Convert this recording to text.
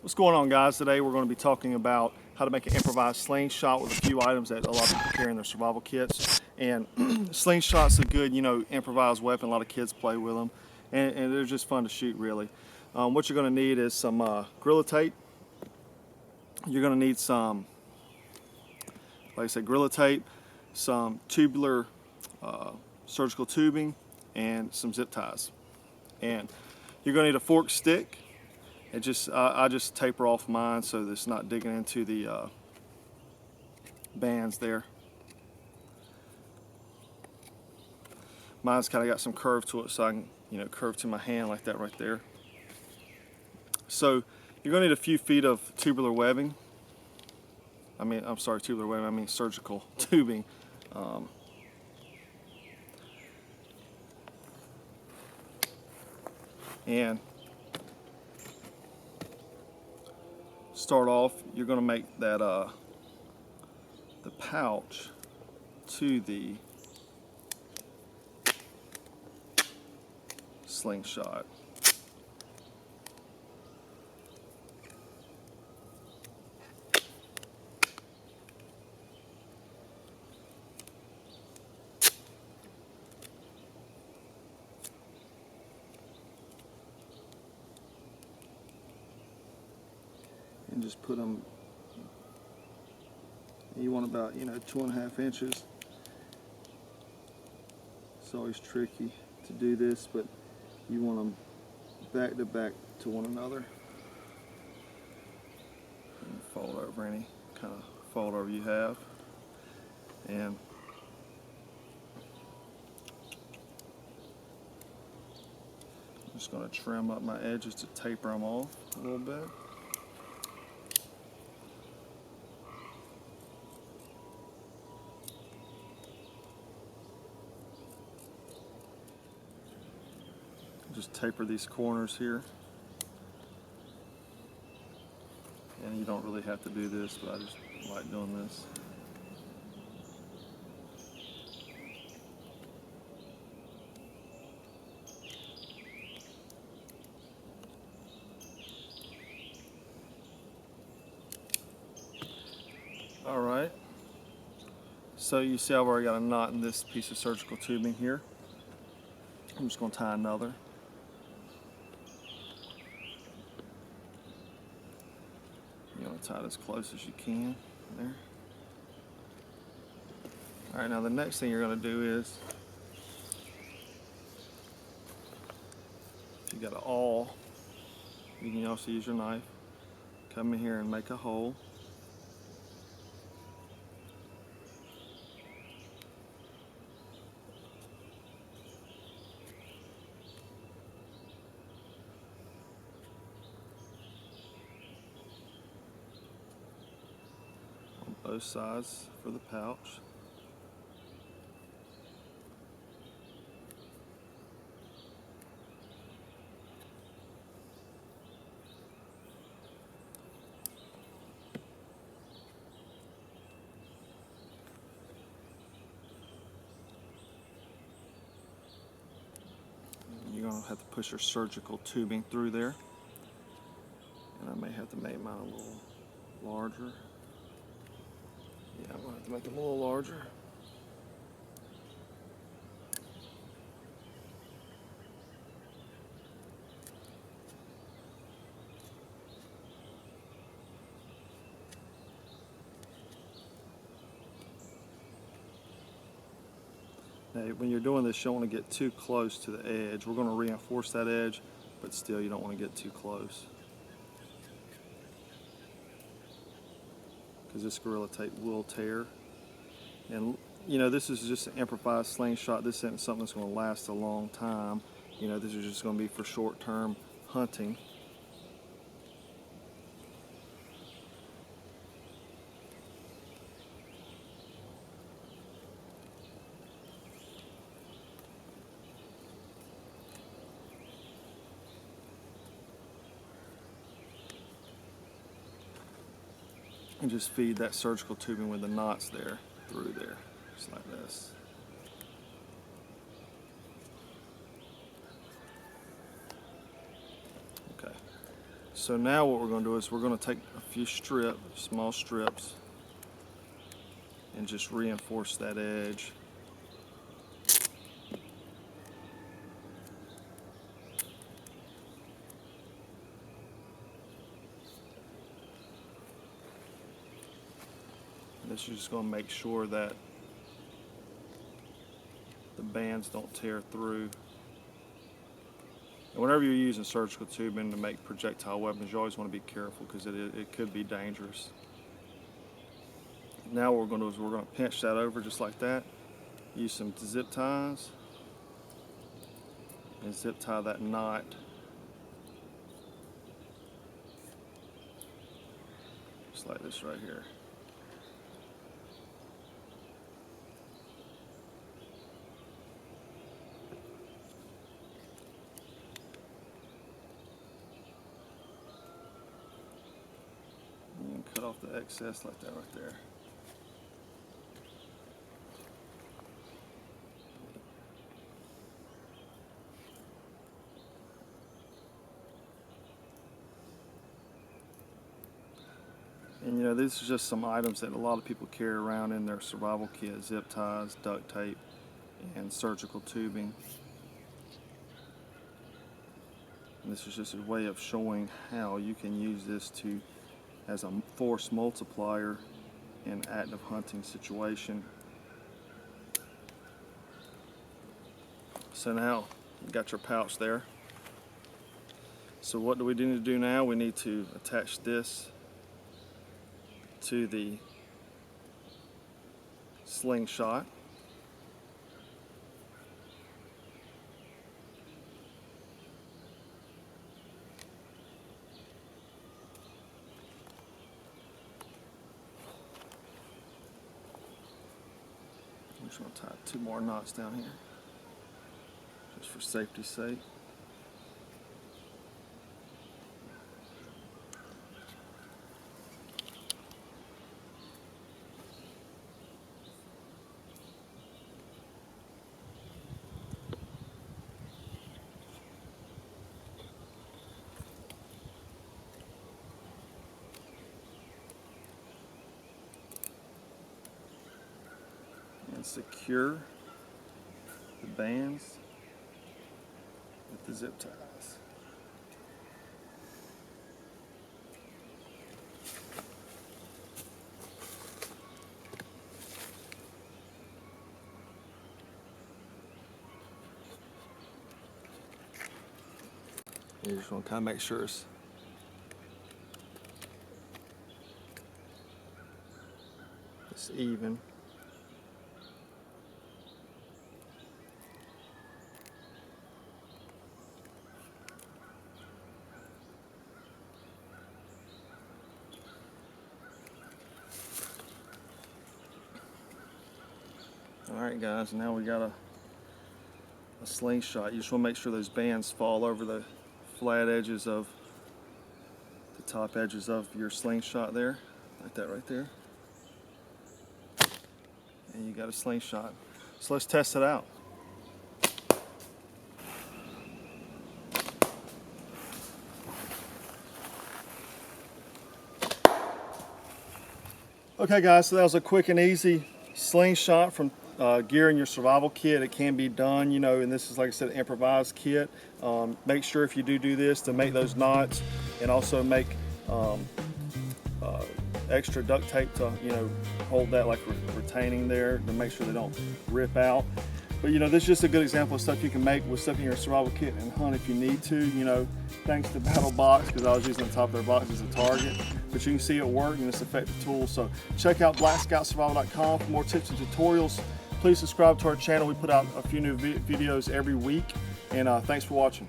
What's going on, guys? Today we're going to be talking about how to make an improvised slingshot with a few items that a lot of people carry in their survival kits. And slingshot's a good, improvised weapon. A lot of kids play with them, and they're just fun to shoot, really. What you're going to need is some Gorilla Tape. You're going to need some, like I said, Gorilla Tape, some tubular surgical tubing, and some zip ties. And you're going to need a forked stick. I just taper off mine so that it's not digging into the bands there. Mine's kind of got some curve to it, so I can curve to my hand like that right there. So you're going to need a few feet of tubular webbing. Tubular webbing. I mean surgical tubing. And start off, you're going to make that the pouch to the slingshot. And just put them, you want about 2.5 inches. It's always tricky to do this, but you want them back to back to one another. And fold over any kind of fold over you have, and I'm just going to trim up my edges to taper them off a little bit. Just taper these corners here, and you don't really have to do this, but I just like doing this. All right, so you see I've already got a knot in this piece of surgical tubing here. I'm just going to tie another. You want to tie it as close as you can there. All right, now the next thing you're going to do is, if you got an awl, you can also use your knife. Come in here and make a hole. Both sides for the pouch. You're going to have to push your surgical tubing through there, and I may have to make mine a little larger. Yeah, I'm going to have to make them a little larger. Now, when you're doing this, you don't want to get too close to the edge. We're going to reinforce that edge, but still you don't want to get too close, because this Gorilla Tape will tear. And this is just an improvised slingshot. This isn't something that's going to last a long time. This is just going to be for short-term hunting. And just feed that surgical tubing with the knots there through there, just like this. Okay, So now what we're going to do is we're going to take a few small strips, and just reinforce that edge. This is just going to make sure that the bands don't tear through. And whenever you're using surgical tubing to make projectile weapons, you always want to be careful because it could be dangerous. Now what we're going to do is we're going to pinch that over just like that. Use some zip ties and zip tie that knot. Just like this right here. And cut off the excess like that right there. And you know, these are just some items that a lot of people carry around in their survival kit: zip ties, duct tape, and surgical tubing. And this is just a way of showing how you can use this as a force multiplier in active hunting situation. So now you got your pouch there. So what do we need to do now? We need to attach this to the slingshot. I'm just going to tie 2 more knots down here, just for safety's sake. And secure the bands with the zip ties. You just want to kind of make sure it's even. Alright guys, now we got a slingshot. You just want to make sure those bands fall over the flat edges of the top edges of your slingshot there, like that right there. And you got a slingshot. So let's test it out. Okay guys, so that was a quick and easy slingshot from gear in your survival kit. It can be done, you know, and this is, like I said, an improvised kit. Make sure if you do this to make those knots, and also make extra duct tape to, you know, hold that like retaining there to make sure they don't rip out. But you know, this is just a good example of stuff you can make with stuff in your survival kit and hunt if you need to. You know, thanks to Battle Box, because I was using the top of their box as a target. But you can see it work, and it's an effective tool. So check out blackscoutsurvival.com for more tips and tutorials. Please subscribe to our channel. We put out a few new videos every week. And thanks for watching.